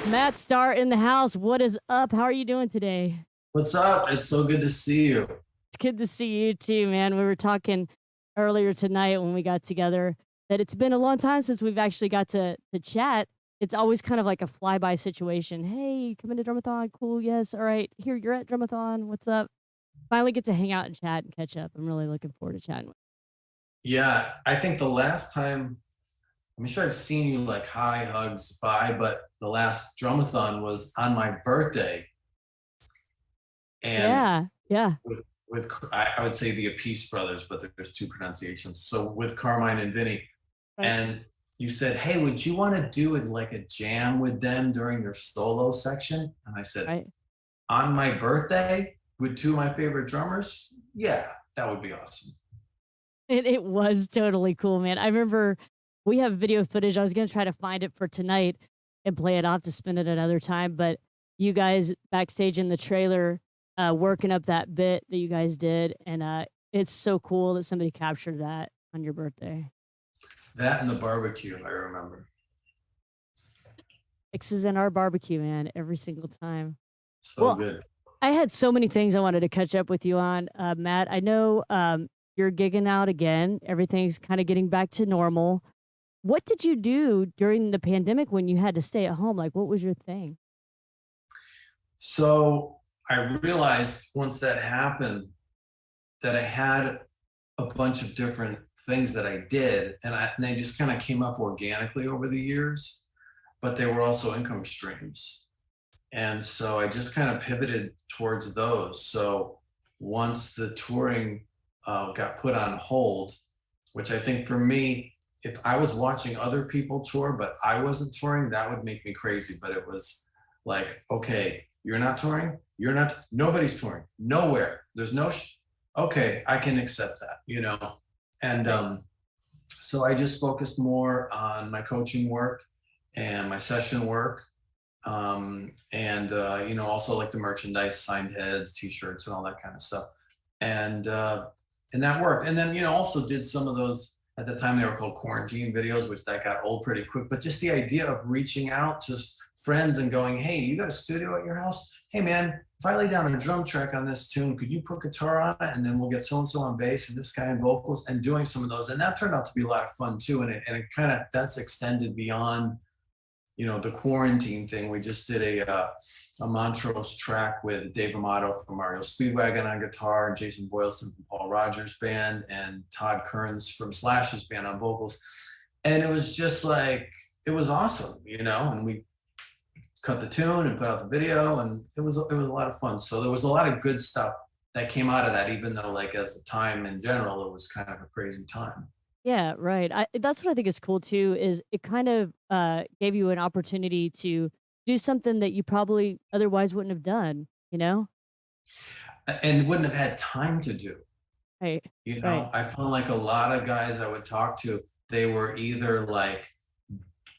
Matt Starr in the house. What is up? How are you doing today? What's up? It's so good to see you. It's good to see you too, man. We were talking earlier tonight when we got together that it's been a long time since we've actually got to chat. It's always kind of like a flyby situation. Hey, come into Drummathon. Cool. Yes. All right. Here, you're at Drummathon. What's up? Finally get to hang out and chat and catch up. I'm really looking forward to chatting with Yeah, I think the last time, I'm sure I've seen you like hi, hugs, bye, but the last Drumathon was on my birthday, you. and Yeah. Yeah. I would say the Appice brothers, but there's two pronunciations. So with Carmine and Vinny, Right. and you said, "Hey, would you want to do it like a jam with them during their solo section?" And I said, Right. "On my birthday with two of my favorite drummers? Yeah, that would be awesome." It was totally cool, man. I remember we have video footage. I was gonna try to find it for tonight and play it. I'll have to spend it another time, but you guys backstage in the trailer, working up that bit that you guys did, and, it's so cool that somebody captured that on your birthday. That and the barbecue, I remember. X's in our barbecue, man, every single time. So Well, good. I had so many things I wanted to catch up with you on, Matt. I know, you're gigging out again. Everything's kinda getting back to normal. What did you do during the pandemic when you had to stay at home? Like, what was your thing? So I realized once that happened that I had a bunch of different things that I did, and they just kind of came up organically over the years, but they were also income streams. And so I just kind of pivoted towards those. So once the touring got put on hold, which I think for me, if I was watching other people tour, but I wasn't touring, that would make me crazy. But it was like, okay, you're not touring, you're not, nobody's touring, nowhere. There's no, okay, I can accept that, you know? And Right. so I just focused more on my coaching work and my session work. You know, also like the merchandise, signed heads, t-shirts, and all that kind of stuff. And and that worked. And then, you know, also did some of those at the time they were called quarantine videos, which that got old pretty quick. But just the idea of reaching out to friends and going, hey, you got a studio at your house? Hey man, if I lay down a drum track on this tune, could you put guitar on it? And then we'll get so and so on bass and this guy on vocals and doing some of those. And that turned out to be a lot of fun too. And it kind of that's extended beyond, you know, the quarantine thing. We just did a Montrose track with Dave Amato from Mario Speedwagon on guitar, and Jason Boylston from Paul Rogers Band, and Todd Kearns from Slash's band on vocals. And it was just like, it was awesome, you know, and we cut the tune and put out the video, and it was a lot of fun. So there was a lot of good stuff that came out of that, even though like as a time in general, it was kind of a crazy time. Yeah, right. That's what I think is cool too, is it kind of, gave you an opportunity to do something that you probably otherwise wouldn't have done, you know? And wouldn't have had time to do. Right. You Right. know, I found like a lot of guys I would talk to, they were either like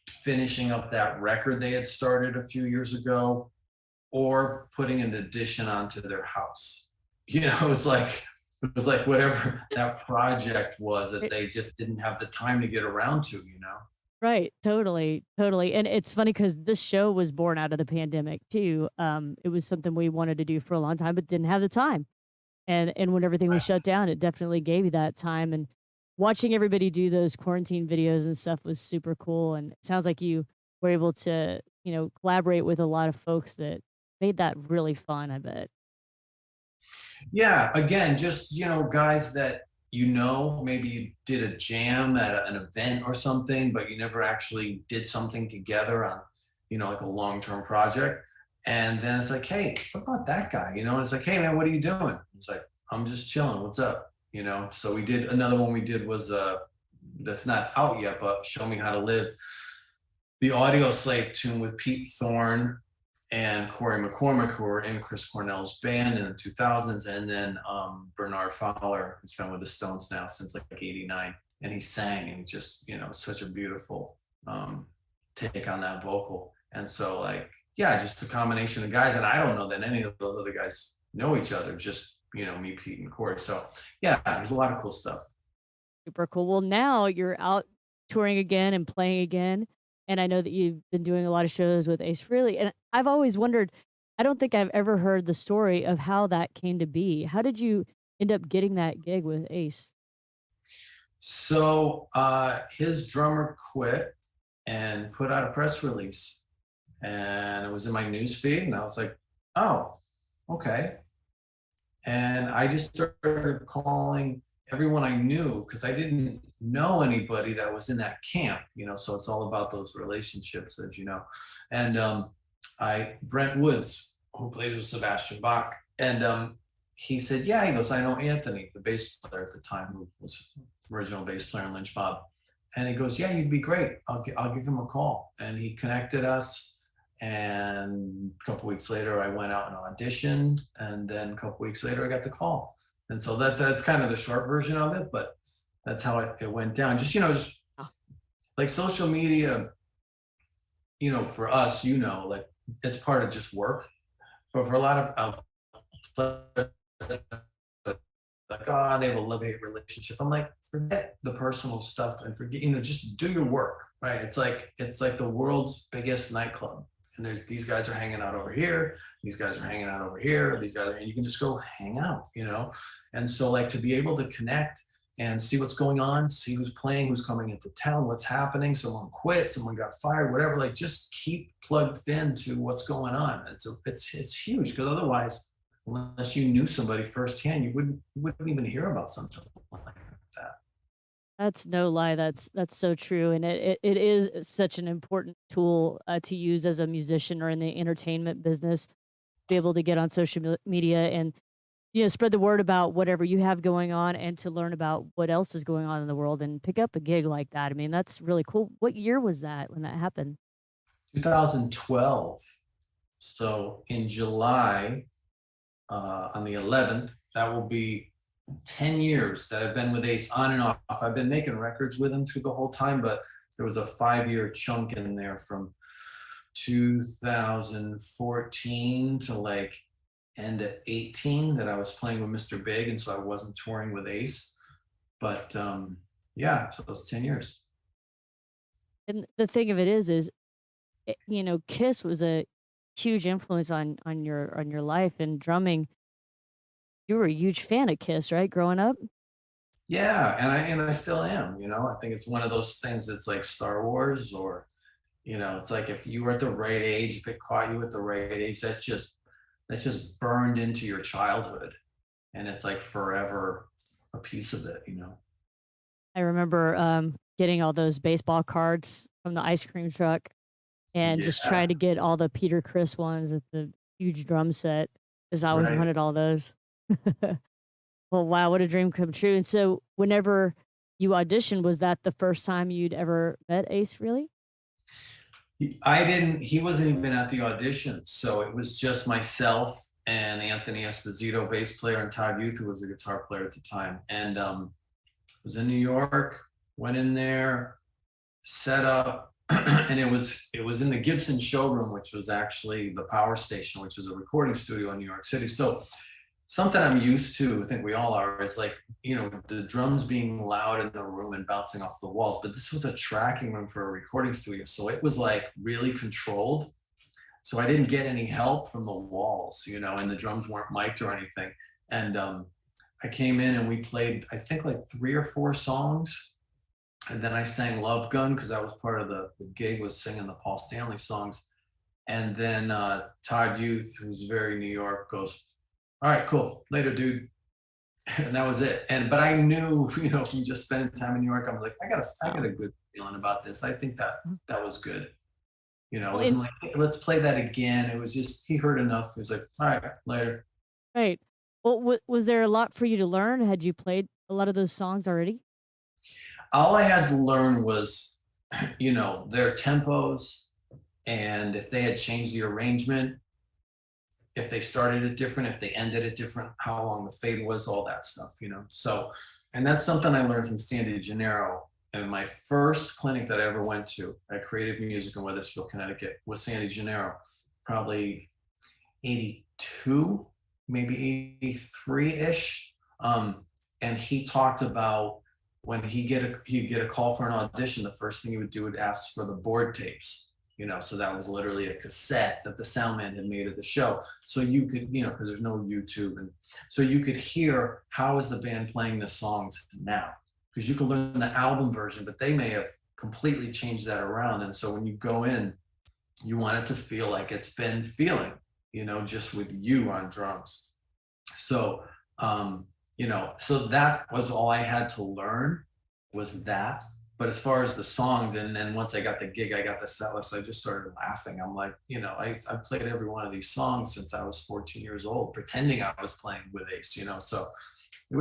finishing up that record they had started a few years ago or putting an addition onto their house. You know, it was like whatever that project was that It they just didn't have the time to get around to, you know. right, totally, totally, and it's funny because this show was born out of the pandemic too. It was something we wanted to do for a long time, but didn't have the time. And when everything was shut down, it definitely gave you that time, and watching everybody do those quarantine videos and stuff was super cool, and it sounds like you were able to, collaborate with a lot of folks that made that really fun, I bet. Yeah, again, just, you know, guys that, you know, maybe you did a jam at an event or something, but you never actually did something together on, you know, like a long-term project. And then it's like, hey, what about that guy? You know, and it's like, hey man, what are you doing? It's like, I'm just chilling. What's up? You know, so we did another one we did was that's not out yet, but Show Me How to Live, the Audio Slave tune with Pete Thorne and Corey McCormick, who were in Chris Cornell's band in the 2000s, and then Bernard Fowler, who's been with the Stones now since like '89, and he sang, and just, you know, such a beautiful take on that vocal. And so like, yeah, just a combination of guys, and I don't know that any of those other guys know each other, just, you know, me, Pete, and Corey. So yeah, there's a lot of cool stuff. Super cool. Well, now you're out touring again and playing again, and I know that you've been doing a lot of shows with Ace Frehley, and I've always wondered, I don't think I've ever heard the story of how that came to be. How did you end up getting that gig with Ace? So his drummer quit and put out a press release, and it was in my news feed, and I was like, oh, okay. And I just started calling everyone I knew because I didn't know anybody that was in that camp, so it's all about those relationships, as you know. And Brent Woods, who plays with Sebastian Bach, and he said, yeah, he goes, I know Anthony, the bass player at the time, who was original bass player in Lynch Mob. And he goes, yeah, you'd be great. I'll give him a call. And he connected us. And a couple weeks later, I went out and auditioned. And then a couple weeks later, I got the call. And so that's kind of the short version of it, but that's how it went down. Just like social media, for us, like it's part of just work. But for a lot of like, oh, they have a love-hate relationship. I'm like, forget the personal stuff and forget, just do your work, right? It's like the world's biggest nightclub. And there's these guys are hanging out over here, these guys are hanging out over here, and you can just go hang out, And so like to be able to connect and see what's going on, see who's playing, who's coming into town, what's happening, someone quit, someone got fired, whatever, like just keep plugged into what's going on. It's huge, because otherwise, unless you knew somebody firsthand, you wouldn't even hear about something like that. That's no lie. That's so true, and it is such an important tool to use as a musician or in the entertainment business. Be able to get on social media and spread the word about whatever you have going on, and to learn about what else is going on in the world and pick up a gig like that. I mean, that's really cool. What year was that when that happened? 2012. So in July, on the 11th, that will be 10 years that I've been with Ace on and off. I've been making records with him through the whole time, but there was a 5-year chunk in there from 2014 to like end of 18 that I was playing with Mr. Big, and so I wasn't touring with Ace. But yeah, so those 10 years. And the thing of it is, Kiss was a huge influence on your life and drumming. You were a huge fan of Kiss, right, growing up? Yeah, and I still am. I think it's one of those things that's like Star Wars, or it's like if you were at the right age, if it caught you at the right age, that's just burned into your childhood, and it's like forever a piece of it. I remember, getting all those baseball cards from the ice cream truck and just Yeah, trying to get all the Peter Criss ones with the huge drum set, 'cause I always right. wanted all those. Well, wow, what a dream come true. And so whenever you auditioned, was that the first time you'd ever met Ace Frehley? I didn't. He wasn't even at the audition, so it was just myself and Anthony Esposito, bass player, and Todd Youth, who was a guitar player at the time. And was in New York. Went in there, set up, and it was in the Gibson showroom, which was actually the Power Station, which is a recording studio in New York City. So something I'm used to, I think we all are, is like, the drums being loud in the room and bouncing off the walls. But this was a tracking room for a recording studio. So it was like really controlled. So I didn't get any help from the walls, and the drums weren't mic'd or anything. And I came in and we played, I think, like 3 or 4 songs. And then I sang Love Gun, because that was part of the gig, was singing the Paul Stanley songs. And then Todd Youth, who's very New York, goes, all right, cool, later, dude. And that was it. But I knew, from just spending time in New York, I was like, I got a good feeling about this. I think that was good. It Well, wasn't and like, hey, let's play that again. It was just, he heard enough. He was like, all right, later. right. Well, was there a lot for you to learn? Had you played a lot of those songs already? All I had to learn was, their tempos, and if they had changed the arrangement, if they started it different, if they ended it different, how long the fade was, all that stuff. So, and that's something I learned from Sandy Gennaro. And my first clinic that I ever went to at Creative Music in Weathersfield, Connecticut, was Sandy Gennaro, probably 82, maybe 83-ish. And he talked about when he'd get a call for an audition, the first thing he would do would ask for the board tapes. So that was literally a cassette that the sound man had made of the show. So you could, because there's no YouTube, and so you could hear how is the band playing the songs now, because you can learn the album version, but they may have completely changed that around. And so when you go in, you want it to feel like it's been feeling, just with you on drums. So, so that was all I had to learn, was that. But as far as the songs, and then once I got the gig, I got the set list, I just started laughing. I'm like, I played every one of these songs since I was 14 years old, pretending I was playing with Ace, so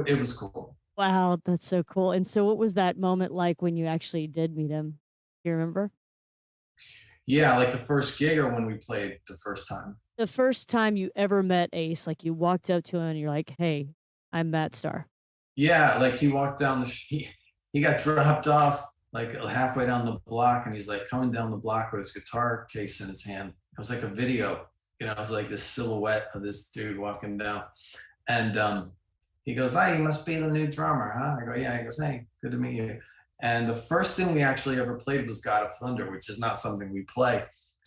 it was cool. Wow, that's so cool. And so what was that moment like when you actually did meet him? Do you remember? Yeah, like the first gig or when we played the first time. The first time you ever met Ace, like you walked up to him and you're like, "Hey, I'm Matt Starr." Yeah, like he walked down he got dropped off like halfway down the block, and he's like coming down the block with his guitar case in his hand. It was like a video, it was like this silhouette of this dude walking down. And he goes, "Hi, you must be the new drummer, huh?" I go, "Yeah." He goes, "Hey, good to meet you." And the first thing we actually ever played was God of Thunder, which is not something we play.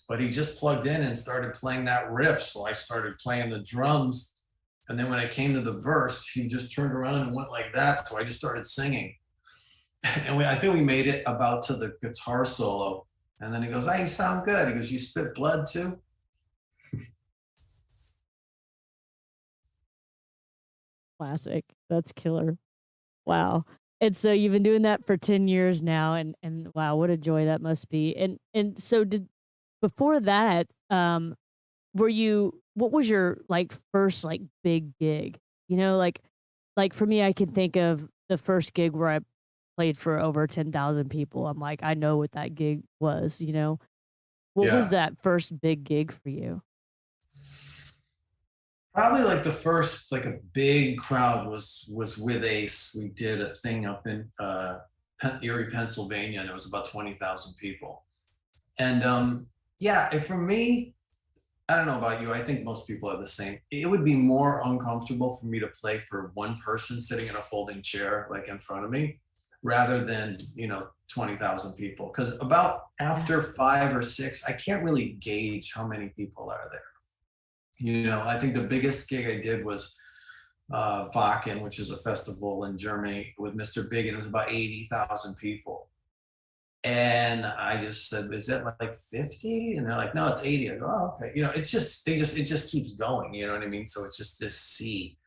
But he just plugged in and started playing that riff. So I started playing the drums. And then when I came to the verse, he just turned around and went like that. So I just started singing. And I think we made it about to the guitar solo. And then he goes, "Hey, you sound good." He goes, "You spit blood too?" Classic. That's killer. Wow. And so you've been doing that for 10 years now, and wow, what a joy that must be. And so did before that, were you what was your like first like big gig? Like for me I can think of the first gig where I played for over 10,000 people. I'm like, I know what that gig was. What was Yeah. that first big gig for you? Probably like the first, like a big crowd was with Ace. We did a thing up in Erie, Pennsylvania, and it was about 20,000 people. And yeah, for me, I don't know about you. I think most people are the same. It would be more uncomfortable for me to play for one person sitting in a folding chair, like in front of me, rather than, 20,000 people. Because about after five or six, I can't really gauge how many people are there. I think the biggest gig I did was Wacken, which is a festival in Germany with Mr. Big, and it was about 80,000 people. And I just said, "Is that like 50?" And they're like, "No, it's 80." I go, "Oh, okay." It just keeps going. You know what I mean? So it's just this sea.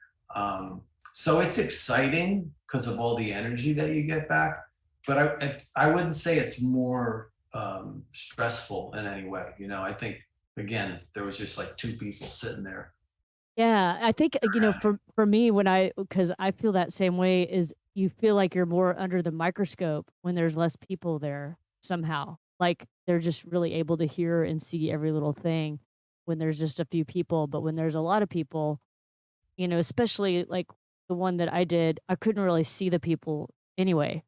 So it's exciting because of all the energy that you get back. But I wouldn't say it's more stressful in any way. I think, again, there was just like two people sitting there. Yeah, I think, for me, because I feel that same way, is you feel like you're more under the microscope when there's less people there somehow. Like they're just really able to hear and see every little thing when there's just a few people. But when there's a lot of people, especially like the one that I did, I couldn't really see the people anyway.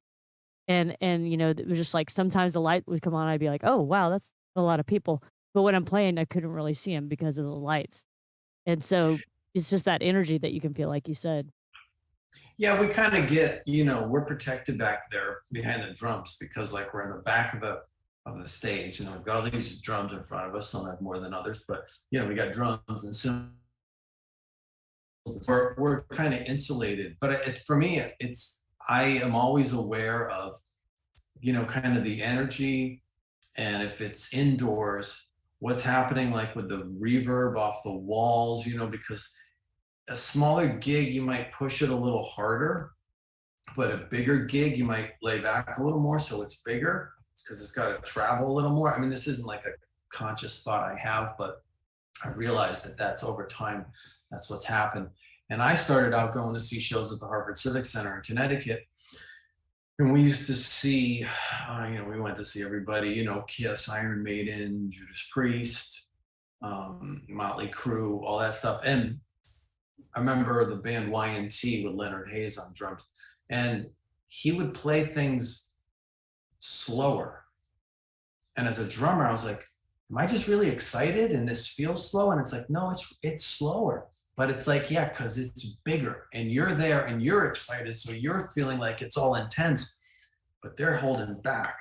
And it was just like sometimes the light would come on, I'd be like, "Oh wow, that's a lot of people." But when I'm playing, I couldn't really see them because of the lights. And so, it's just that energy that you can feel, like you said. Yeah, we kind of get, we're protected back there behind the drums because like we're in the back of the stage, and we've got all these drums in front of us. Some have more than others, but we got drums and cymbals. We're kind of insulated. But for me, I am always aware of, kind of the energy, and if it's indoors, what's happening like with the reverb off the walls, because a smaller gig, you might push it a little harder, but a bigger gig, you might lay back a little more so it's bigger because it's got to travel a little more. I mean, this isn't like a conscious thought I have, but I realized that that's over time, that's what's happened. And I started out going to see shows at the Harvard Civic Center in Connecticut. And we used to see, we went to see everybody, Kiss, Iron Maiden, Judas Priest, Motley Crue, all that stuff. And I remember the band Y&T with Leonard Hayes on drums, and he would play things slower. And as a drummer, I was like, "Am I just really excited and this feels slow?" And it's like, no, it's slower. but it's like, yeah, because it's bigger and you're there and you're excited. So you're feeling like it's all intense, but they're holding back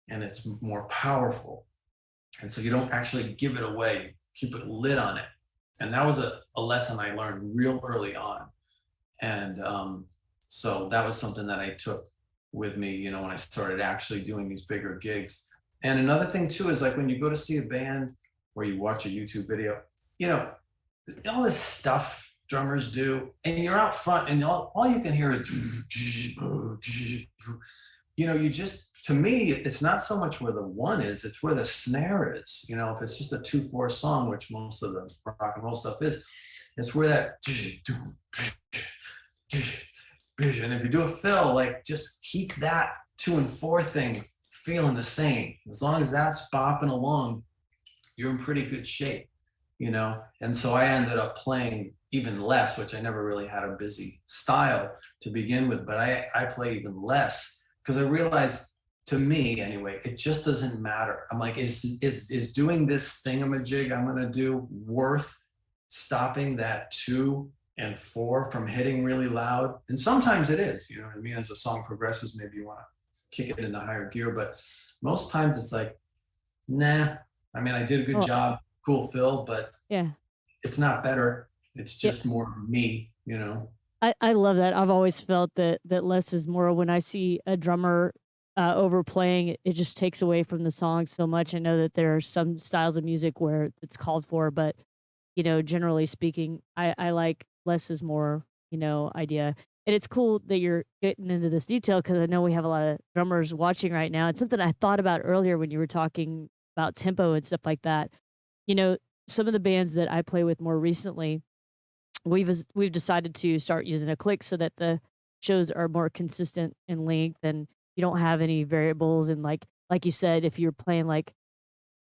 and it's more powerful. And so you don't actually give it away, keep a lid on it. And that was a lesson I learned real early on. And so that was something that I took with me, you know, when I started actually doing these bigger gigs. And another thing too is like when you go to see a band where you watch a YouTube video, you know, all this stuff drummers do, and you're out front and all you can hear is, you know, you just, to me, it's not so much where the one is, it's where the snare is. You know, if it's just a 2/4 song, which most of the rock and roll stuff is, it's where that, and if you do a fill, like just keep that 2 and 4 thing feeling the same. As long as that's bopping along, you're in pretty good shape, you know? And so I ended up playing even less, which I never really had a busy style to begin with, but I play even less because I realized, to me anyway, it just doesn't matter. I'm like, is doing this thingamajig I'm gonna do worth stopping that 2 and 4 from hitting really loud? And sometimes it is, you know what I mean? As a song progresses, maybe you wanna kick it into higher gear, but most times it's like, nah. I mean, I did a good Well, job, cool fill, but yeah. it's not better. It's Yeah. just more me, you know? I love that. I've always felt that less is more. When I see a drummer overplaying, it just takes away from the song so much. I know that there are some styles of music where it's called for, but you know, generally speaking, I like less is more, you know, idea. And it's cool that you're getting into this detail because I know we have a lot of drummers watching right now. It's something I thought about earlier when you were talking about tempo and stuff like that. You know, some of the bands that I play with more recently, we've decided to start using a click so that the shows are more consistent in length and you don't have any variables. And like you said, if you're playing like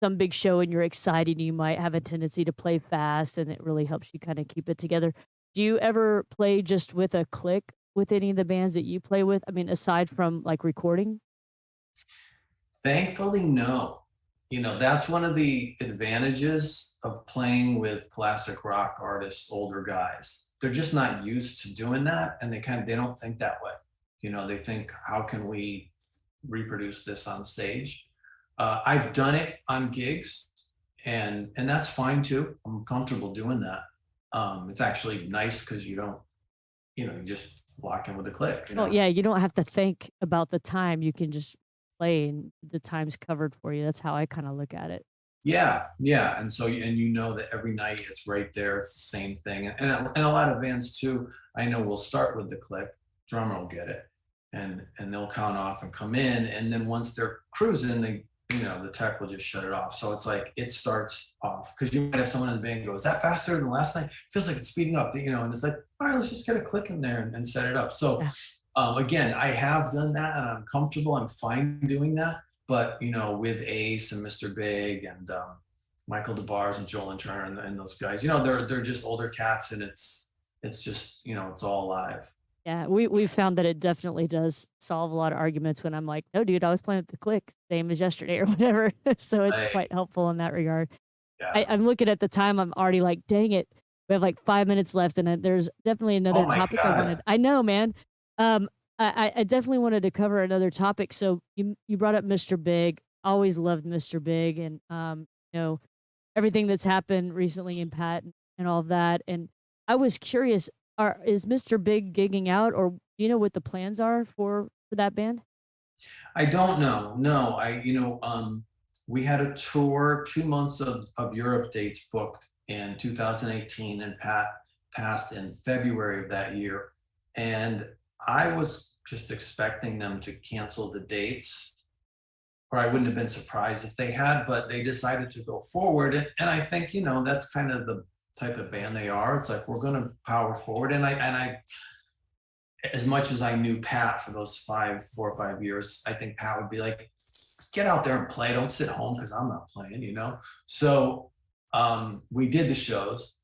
some big show and you're excited, you might have a tendency to play fast, and it really helps you kind of keep it together. Do you ever play just with a click with any of the bands that you play with? I mean, aside from like recording? Thankfully, no. You know, that's one of the advantages of playing with classic rock artists, older guys. They're just not used to doing that, and they don't think that way. You know, they think, how can we reproduce this on stage? I've done it on gigs, and that's fine too. I'm comfortable doing that. It's actually nice because you don't, you know, you just lock in with a click, you Well, know. yeah, you don't have to think about the time. You can just play and the time's covered for you. That's how I kind of look at it. Yeah, yeah, and so and you know that every night it's right there, it's the same thing, and a lot of bands too, I know will start with the click, drummer will get it, and they'll count off and come in, and then once they're cruising, they, you know, the tech will just shut it off. So it's like it starts off because you might have someone in the band go, "Is that faster than last night? Feels like it's speeding up," you know, and it's like, all right, let's just get a click in there and set it up. So Yeah. again, I have done that and I'm comfortable, I'm fine doing that. But you know, with Ace and Mr. Big and Michael DeBars and Joel and Turner and those guys, you know, they're just older cats, and it's just, you know, it's all live. Yeah, we found that it definitely does solve a lot of arguments when I'm like, "No, dude, I was playing with the click, same as yesterday," or whatever. So it's Right. quite helpful in that regard. Yeah. I'm looking at the time, I'm already like, "Dang it, we have like 5 minutes left," and then there's definitely Oh another my topic I God. wanted. I know, man. Um, I definitely wanted to cover another topic. So you brought up Mr. Big. Always loved Mr. Big, and you know, everything that's happened recently in Pat and all of that. And I was curious, is Mr. Big gigging out, or do you know what the plans are for that band? I don't know. No, you know, we had a tour, 2 months of Europe dates booked in 2018, and Pat passed in February of that year. And I was just expecting them to cancel the dates, or I wouldn't have been surprised if they had, but they decided to go forward. And I think, you know, that's kind of the type of band they are. It's like, we're going to power forward. And I, as much as I knew Pat for those 4 or 5 years, I think Pat would be like, get out there and play. Don't sit home because I'm not playing, you know? So we did the shows,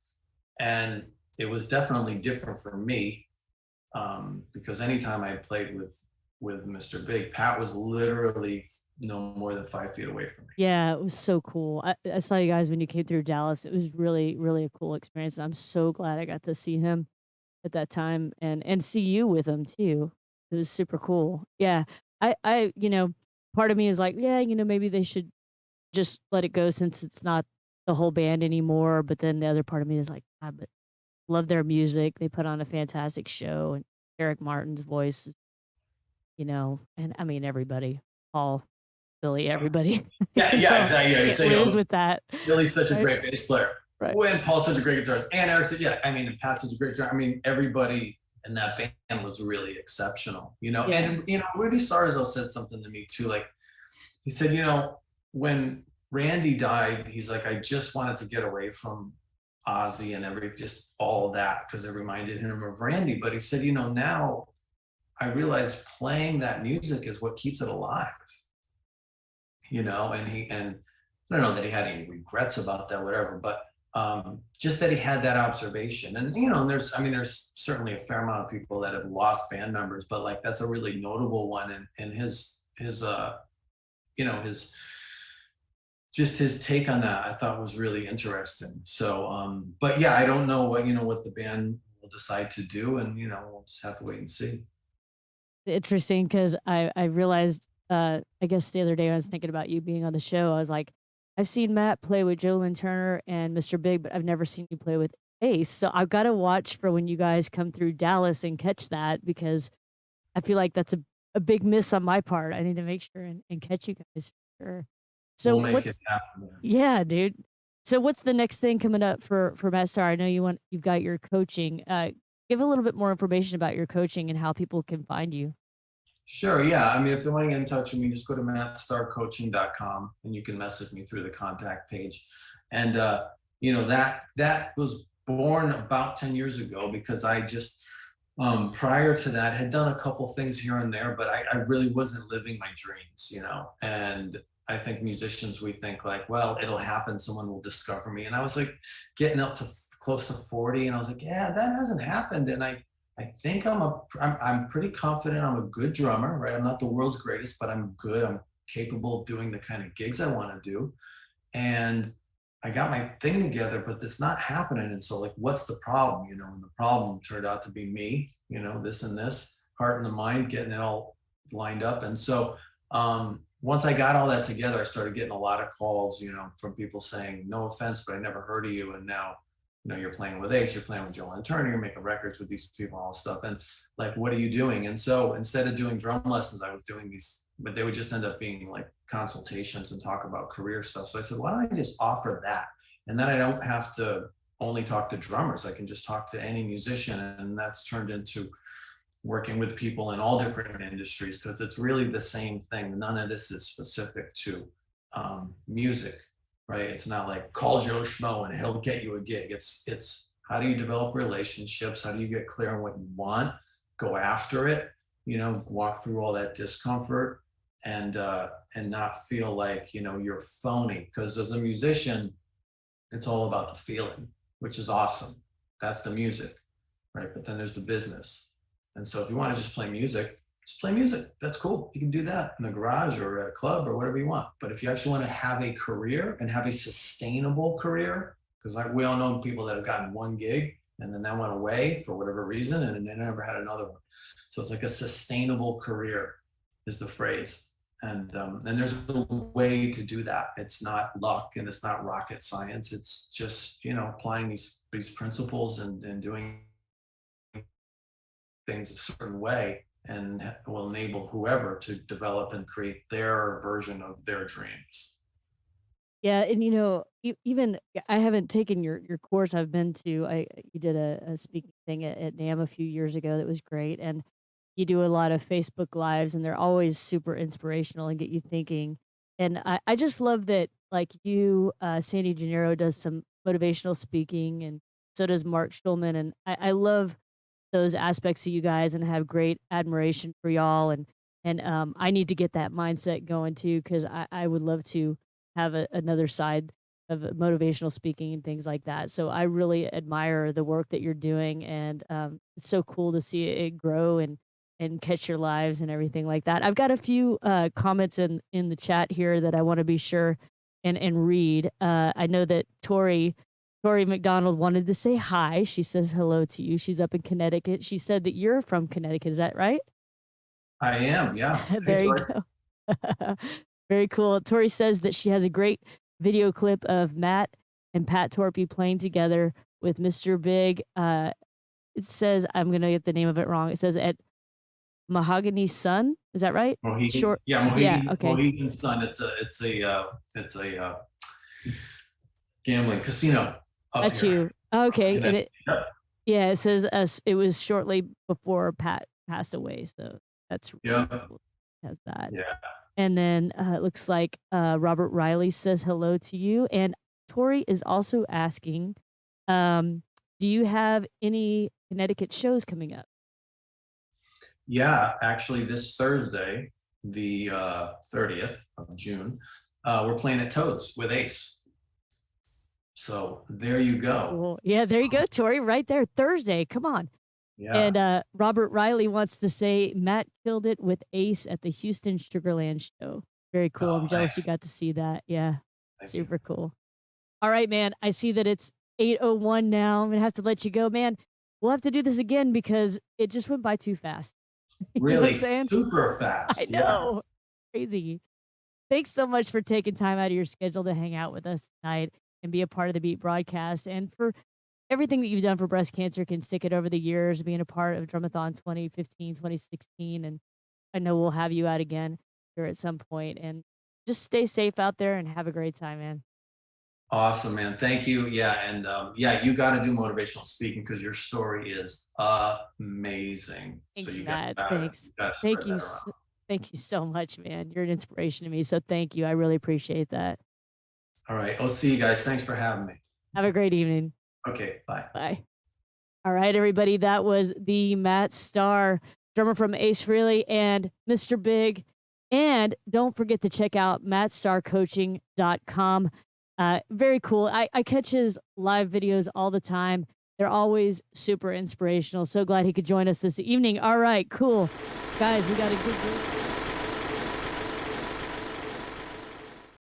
and it was definitely different for me because anytime I played with with Mr. Big. Pat was literally no more than 5 feet away from me. Yeah, it was so cool. I saw you guys when you came through Dallas. It was really, really a cool experience. I'm so glad I got to see him at that time and see you with him too. It was super cool. Yeah. Part of me is like, yeah, maybe they should just let it go since it's not the whole band anymore. But then the other part of me is like, "God, but love their music. They put on a fantastic show, and Eric Martin's voice, and I mean everybody, Paul, Billy, everybody. Yeah, yeah, Can't exactly. Yeah, you can't say, lose oh, with that, Billy's such a right? great bass player. Right. When Paul's such a great guitarist, and Eric said, yeah, I mean, and Pat's such a great drummer. I mean, everybody in that band was really exceptional, Yeah. And Rudy Sarzo said something to me too. Like he said, when Randy died, he's like, I just wanted to get away from Ozzy and just all of that because it reminded him of Randy. But he said, now I realize playing that music is what keeps it alive, and I don't know that he had any regrets about that, whatever, but just that he had that observation. And and there's certainly a fair amount of people that have lost band members, but like that's a really notable one. And his just his take on that I thought was really interesting. So but yeah, I don't know what the band will decide to do, and we'll just have to wait and see. Interesting because I realized, I guess the other day when I was thinking about you being on the show, I was like, "I've seen Matt play with Joe Lynn Turner and Mr. Big, but I've never seen you play with Ace." So I've gotta watch for when you guys come through Dallas and catch that because I feel like that's a big miss on my part. I need to make sure and catch you guys for sure. So We'll make it what's happen, man. Yeah, dude. So what's the next thing coming up for Matt Starr? I know you've got your coaching. Give a little bit more information about your coaching and how people can find you. Sure, yeah. I mean, if they want to get in touch with me, just go to mattstarcoaching.com and you can message me through the contact page. And that was born about 10 years ago because I just prior to that had done a couple things here and there, but I really wasn't living my dreams. And I think musicians, we think like, well, it'll happen, someone will discover me. And I was like getting up to close to 40, and I was like, yeah, that hasn't happened. And I think I'm pretty confident I'm a good drummer, right? I'm not the world's greatest, but I'm good. I'm capable of doing the kind of gigs I want to do. And I got my thing together, but it's not happening. And so like, what's the problem? And the problem turned out to be me, this and this, heart and the mind, getting it all lined up. And so once I got all that together, I started getting a lot of calls, from people saying, no offense, but I never heard of you. And now you're playing with Ace, you're playing with Joel and Turner, you're making records with these people, all this stuff. And like, what are you doing? And so instead of doing drum lessons, I was doing these, but they would just end up being like consultations and talk about career stuff. So I said, why don't I just offer that? And then I don't have to only talk to drummers. I can just talk to any musician. And that's turned into working with people in all different industries because it's really the same thing. None of this is specific to music, right? It's not like call Joe Schmo and he'll get you a gig. It's how do you develop relationships? How do you get clear on what you want? Go after it. Walk through all that discomfort and not feel like you're phony. Because as a musician, it's all about the feeling, which is awesome. That's the music, right? But then there's the business. And so if you want to just play music, just play music. That's cool. You can do that in the garage or at a club or whatever you want. But if you actually want to have a career and have a sustainable career, because like we all know people that have gotten one gig and then that went away for whatever reason and they never had another one. So it's like a sustainable career is the phrase. And there's a way to do that. It's not luck and it's not rocket science. It's just, applying these principles and doing things a certain way and will enable whoever to develop and create their version of their dreams. Yeah, and even I haven't taken your course. I've been to I You did a speaking thing at NAMM a few years ago that was great, and you do a lot of Facebook lives, and they're always super inspirational and get you thinking. And I just love that like Sandy Gennaro does some motivational speaking, and so does Mark Schulman, and I love those aspects of you guys and have great admiration for y'all and I need to get that mindset going too because I would love to have another side of motivational speaking and things like that. So I really admire the work that you're doing and it's so cool to see it grow and catch your lives and everything like that. I've got a few comments in the chat here that I want to be sure and read. I know that Tori McDonald wanted to say hi. She says hello to you. She's up in Connecticut. She said that you're from Connecticut. Is that right? I am, yeah. Hey, There you Tori. go. Very cool. Tori says that she has a great video clip of Matt and Pat Torpy playing together with Mr. Big. It says, I'm going to get the name of it wrong. It says at Mahogany Sun. Is that right? Mohegan, Short. yeah, Yeah. Mohegan, Okay. Mohegan Sun. It's a gambling casino up That's here. you. Okay. And Connecticut. Yep. yeah, it says it was shortly before Pat passed away. So that's really Yeah. cool. It has that. Yeah. And then it looks like Robert Riley says hello to you. And Tori is also asking, do you have any Connecticut shows coming up? Yeah, actually, this Thursday, the 30th of June, we're playing at Toads with Ace. So there you go. Cool. Yeah, there you go, Tori, right there. Thursday. Come on. Yeah. And Robert Riley wants to say Matt killed it with Ace at the Houston Sugarland show. Very cool. I'm jealous you got to see that. Yeah, Thank you. super cool. All right, man. I see that it's 8:01 now. I'm gonna have to let you go, man. We'll have to do this again because it just went by too fast. You know what I'm Really saying? super I fast. Yeah. know. Crazy. Thanks so much for taking time out of your schedule to hang out with us tonight and be a part of the Beat broadcast and for everything that you've done for breast cancer, can stick it over the years, being a part of Drummathon 2015, 2016. And I know we'll have you out again here at some point. And just stay safe out there and have a great time, man. Awesome, man. Thank you. Yeah. And yeah, you got to do motivational speaking because your story is amazing. Thanks, So you Matt. got Thanks. to Thank spread you. that around. Thank you so much, man. You're an inspiration to me. So thank you. I really appreciate that. All right. I'll see you guys. Thanks for having me. Have a great evening. Okay. Bye. Bye. All right, everybody. That was the Matt Starr, drummer from Ace Frehley and Mr. Big. And don't forget to check out mattstarcoaching.com. Very cool. I catch his live videos all the time. They're always super inspirational. So glad he could join us this evening. All right, cool. Guys, we got a good group.